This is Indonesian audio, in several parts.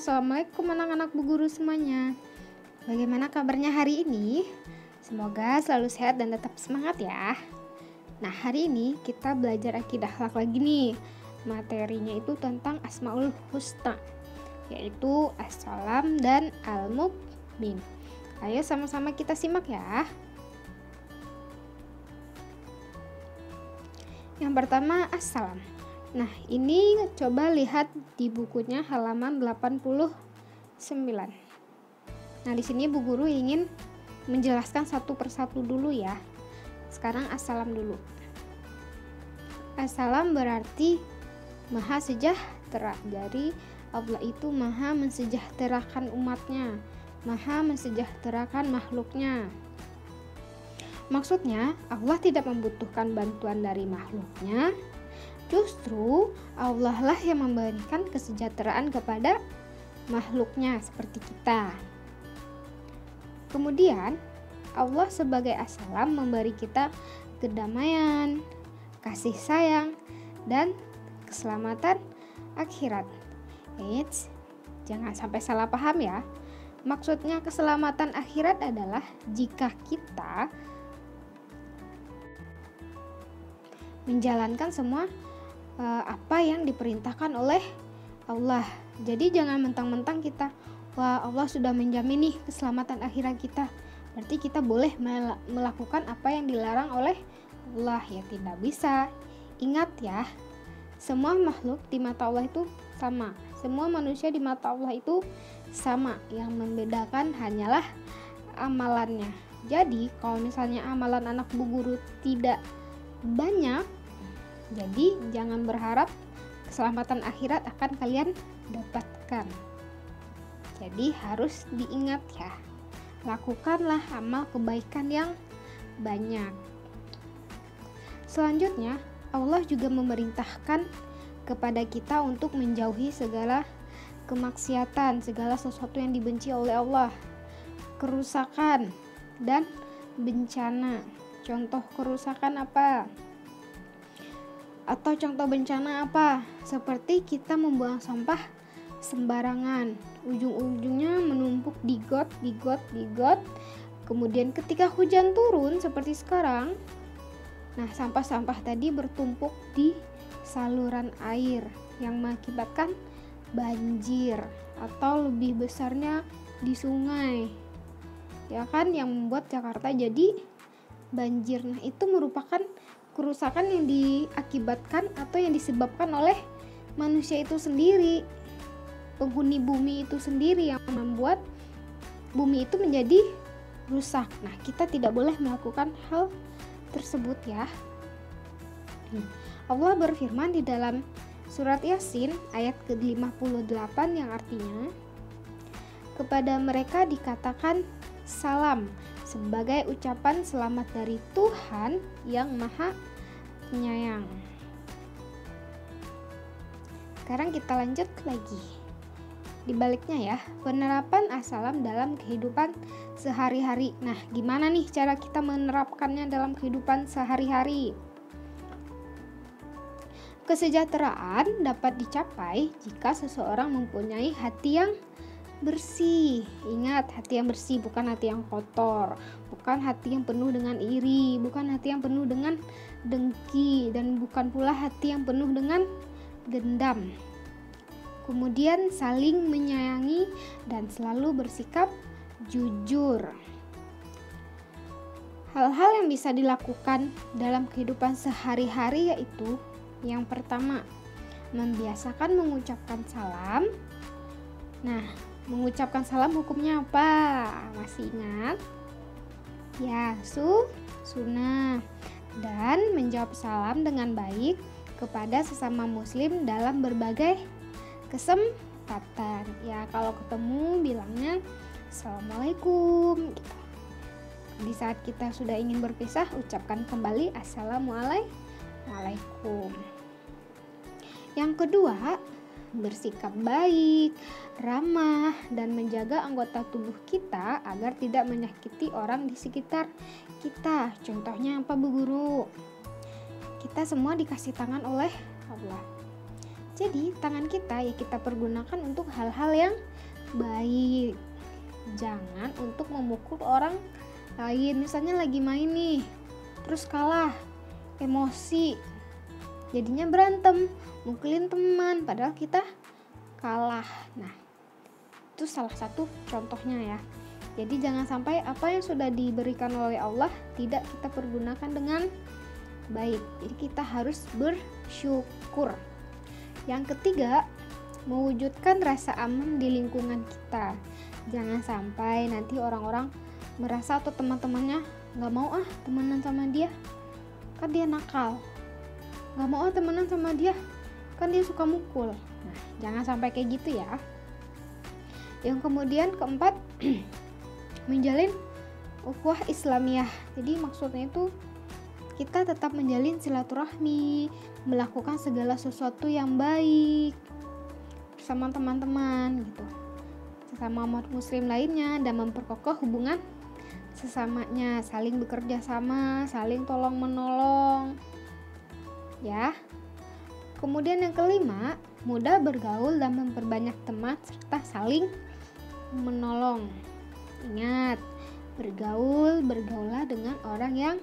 Assalamualaikum anak-anak Bu Guru semuanya. Bagaimana kabarnya hari ini? Semoga selalu sehat dan tetap semangat ya. Nah, hari ini kita belajar akidah akhlak lagi nih. Materinya itu tentang Asmaul Husna, yaitu As-Salam dan Al-Mu'min. Ayo sama-sama kita simak ya. Yang pertama, As-Salam. Nah, ini coba lihat di bukunya halaman 89. Nah, di sini Bu Guru ingin menjelaskan satu persatu dulu ya. Sekarang As-Salam dulu. As-Salam berarti Maha Sejahtera. Jadi Allah itu Maha mensejahterakan umatnya, Maha mensejahterakan makhluknya. Maksudnya Allah tidak membutuhkan bantuan dari makhluknya. Justru Allah lah yang memberikan kesejahteraan kepada makhluknya seperti kita. Kemudian Allah sebagai As-Salam memberi kita kedamaian, kasih sayang, dan keselamatan akhirat. Eits, jangan sampai salah paham ya. Maksudnya keselamatan akhirat adalah jika kita menjalankan semua apa yang diperintahkan oleh Allah. Jadi jangan mentang-mentang kita, wah Allah sudah menjamin nih keselamatan akhirat kita, berarti kita boleh melakukan apa yang dilarang oleh Allah. Ya tidak bisa. Ingat ya, semua makhluk di mata Allah itu sama, semua manusia di mata Allah itu sama. Yang membedakan hanyalah amalannya. Jadi kalau misalnya amalan anak Bu Guru tidak banyak, jadi jangan berharap keselamatan akhirat akan kalian dapatkan. Jadi harus diingat ya, lakukanlah amal kebaikan yang banyak. Selanjutnya Allah juga memerintahkan kepada kita untuk menjauhi segala kemaksiatan, segala sesuatu yang dibenci oleh Allah, kerusakan dan bencana. Contoh kerusakan apa? Atau contoh bencana apa? Seperti kita membuang sampah sembarangan, ujung-ujungnya menumpuk di got. Kemudian ketika hujan turun seperti sekarang, nah sampah-sampah tadi bertumpuk di saluran air yang mengakibatkan banjir, atau lebih besarnya di sungai, ya kan, yang membuat Jakarta jadi banjir. Nah, itu merupakan kerusakan yang diakibatkan atau yang disebabkan oleh manusia itu sendiri, penghuni bumi itu sendiri yang membuat bumi itu menjadi rusak. Nah, kita tidak boleh melakukan hal tersebut ya. Allah berfirman di dalam surat Yasin ayat ke-58 yang artinya, kepada mereka dikatakan salam sebagai ucapan selamat dari Tuhan yang Maha Penyayang. Sekarang kita lanjut lagi. Dibaliknya ya, penerapan As-Salam dalam kehidupan sehari-hari. Nah, gimana nih cara kita menerapkannya dalam kehidupan sehari-hari? Kesejahteraan dapat dicapai jika seseorang mempunyai hati yang bersih. Ingat, hati yang bersih, bukan hati yang kotor, bukan hati yang penuh dengan iri, bukan hati yang penuh dengan dengki, dan bukan pula hati yang penuh dengan dendam. Kemudian saling menyayangi dan selalu bersikap jujur. Hal-hal yang bisa dilakukan dalam kehidupan sehari-hari yaitu, yang pertama, membiasakan mengucapkan salam. Nah, mengucapkan salam hukumnya apa? Masih ingat? Ya, sunnah. Dan menjawab salam dengan baik kepada sesama muslim dalam berbagai kesempatan. Ya, kalau ketemu bilangnya Assalamualaikum gitu. Di saat kita sudah ingin berpisah, ucapkan kembali Assalamualaikum. Yang kedua, bersikap baik, ramah, dan menjaga anggota tubuh kita agar tidak menyakiti orang di sekitar kita. Contohnya apa, Bu Guru? Kita semua dikasih tangan oleh Allah. Jadi tangan kita ya kita pergunakan untuk hal-hal yang baik. Jangan untuk memukul orang lain. Misalnya lagi main nih, terus kalah, emosi, jadinya berantem, mukulin teman padahal kita kalah. Nah, itu salah satu contohnya ya. Jadi jangan sampai apa yang sudah diberikan oleh Allah tidak kita pergunakan dengan baik. Jadi kita harus bersyukur. Yang ketiga, mewujudkan rasa aman di lingkungan kita. Jangan sampai nanti orang-orang merasa atau teman-temannya gak mau temenan sama dia, kan dia nakal. Gak mau temenan sama dia, kan dia suka mukul. Nah, jangan sampai kayak gitu ya. Yang kemudian keempat, menjalin ukhuwah Islamiyah. Jadi maksudnya itu kita tetap menjalin silaturahmi, melakukan segala sesuatu yang baik bersama teman-teman gitu, sesama umat muslim lainnya, dan memperkokoh hubungan sesamanya, saling bekerja sama, saling tolong menolong ya. Kemudian yang kelima, mudah bergaul dan memperbanyak teman serta saling menolong. Ingat, bergaulah dengan orang yang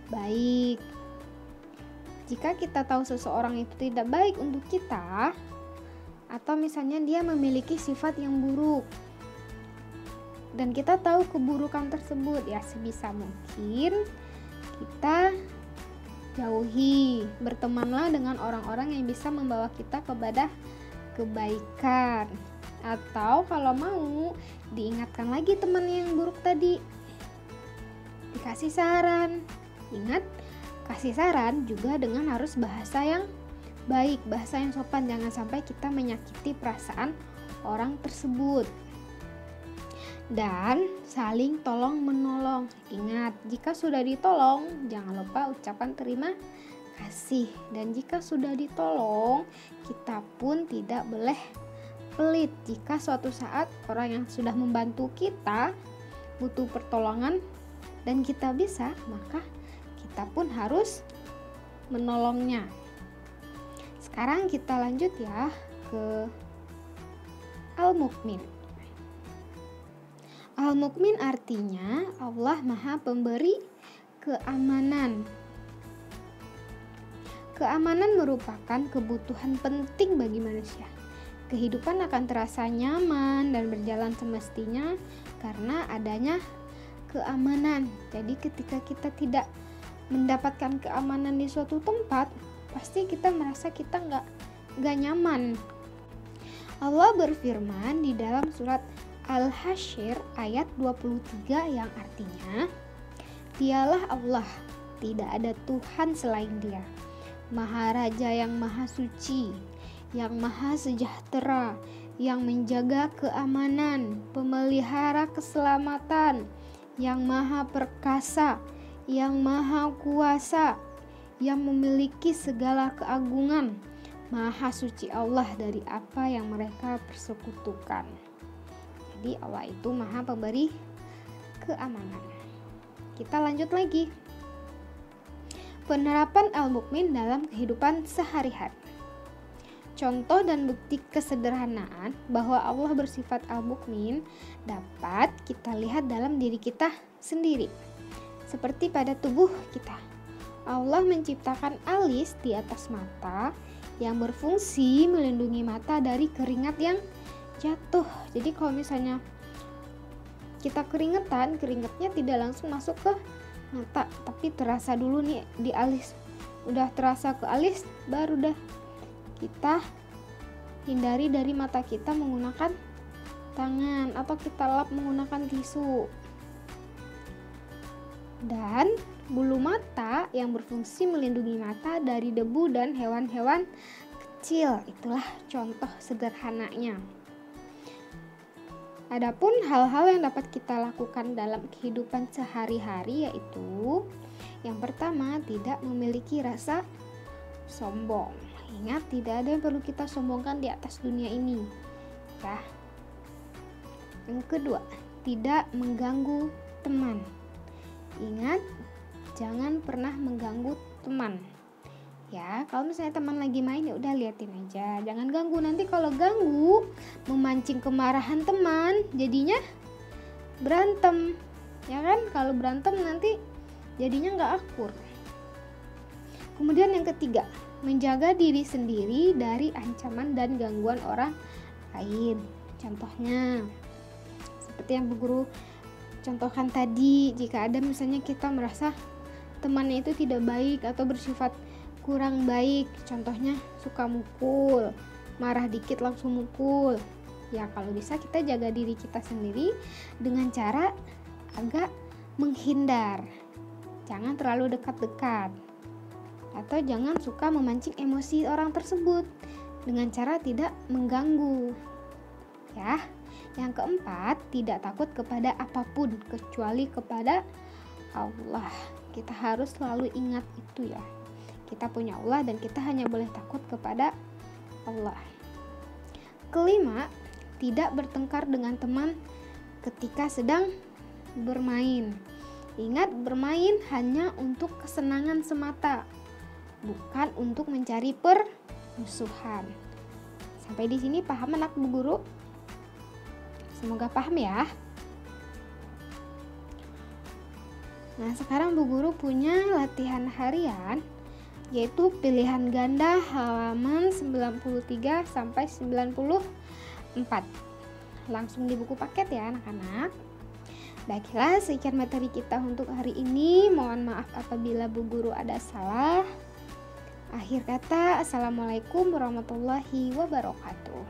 baik. Jika kita tahu seseorang itu tidak baik untuk kita, atau misalnya dia memiliki sifat yang buruk dan kita tahu keburukan tersebut, ya sebisa mungkin kita jauhi. Bertemanlah dengan orang-orang yang bisa membawa kita kepada kebaikan. Atau kalau mau, diingatkan lagi teman yang buruk tadi, dikasih saran. Ingat, kasih saran juga dengan harus bahasa yang baik, bahasa yang sopan. Jangan sampai kita menyakiti perasaan orang tersebut. Dan saling tolong menolong. Ingat, jika sudah ditolong, jangan lupa ucapan terima kasih. Dan jika sudah ditolong, kita pun tidak boleh pelit. Jika suatu saat orang yang sudah membantu kita butuh pertolongan dan kita bisa, maka kita pun harus menolongnya. Sekarang kita lanjut ya ke Al-Mukmin. Al-Mukmin artinya Allah Maha Pemberi keamanan. Keamanan merupakan kebutuhan penting bagi manusia. Kehidupan akan terasa nyaman dan berjalan semestinya karena adanya keamanan. Jadi ketika kita tidak mendapatkan keamanan di suatu tempat, pasti kita merasa kita nggak nyaman. Allah berfirman di dalam surat Al-Hasyr ayat 23 yang artinya, Dialah Allah, tidak ada Tuhan selain Dia, Maha Raja yang Maha Suci, yang Maha Sejahtera, yang menjaga keamanan, pemelihara keselamatan, yang Maha Perkasa, yang Maha Kuasa, yang memiliki segala keagungan. Maha suci Allah dari apa yang mereka persekutukan. Jadi Allah itu Maha Pemberi keamanan. Kita lanjut lagi. Penerapan Al-Mukmin dalam kehidupan sehari-hari. Contoh dan bukti kesederhanaan bahwa Allah bersifat Al-Mukmin dapat kita lihat dalam diri kita sendiri. Seperti pada tubuh kita, Allah menciptakan alis di atas mata yang berfungsi melindungi mata dari keringat yang jatuh. Jadi kalau misalnya kita keringetan, keringatnya tidak langsung masuk ke mata, tapi terasa dulu nih di alis. Udah terasa ke alis, baru dah kita hindari dari mata kita menggunakan tangan atau kita lap menggunakan tisu. Dan bulu mata yang berfungsi melindungi mata dari debu dan hewan-hewan kecil. Itulah contoh sederhananya. Adapun hal-hal yang dapat kita lakukan dalam kehidupan sehari-hari yaitu yang pertama, tidak memiliki rasa sombong. Ingat, tidak ada yang perlu kita sombongkan di atas dunia ini ya. Yang kedua, tidak mengganggu teman. Ingat, jangan pernah mengganggu teman. Ya, kalau misalnya teman lagi main ya udah liatin aja, jangan ganggu. Nanti kalau ganggu memancing kemarahan teman, jadinya berantem. Ya kan? Kalau berantem nanti jadinya nggak akur. Kemudian yang ketiga, menjaga diri sendiri dari ancaman dan gangguan orang lain. Contohnya seperti yang Bu Guru contohkan tadi, jika ada misalnya kita merasa temannya itu tidak baik atau bersifat kurang baik, contohnya suka mukul, marah dikit langsung mukul, ya kalau bisa kita jaga diri kita sendiri dengan cara agak menghindar, jangan terlalu dekat-dekat, atau jangan suka memancing emosi orang tersebut dengan cara tidak mengganggu. Ya, yang keempat, tidak takut kepada apapun kecuali kepada Allah. Kita harus selalu ingat itu ya. Kita punya Allah dan kita hanya boleh takut kepada Allah. Kelima, tidak bertengkar dengan teman ketika sedang bermain. Ingat, bermain hanya untuk kesenangan semata, bukan untuk mencari permusuhan. Sampai di sini paham anak Bu Guru? Semoga paham ya. Nah, sekarang Bu Guru punya latihan harian, yaitu pilihan ganda halaman 93 sampai 94. Langsung di buku paket ya anak-anak. Baiklah, sekian materi kita untuk hari ini. Mohon maaf apabila Bu Guru ada salah. Akhir kata, assalamualaikum warahmatullahi wabarakatuh.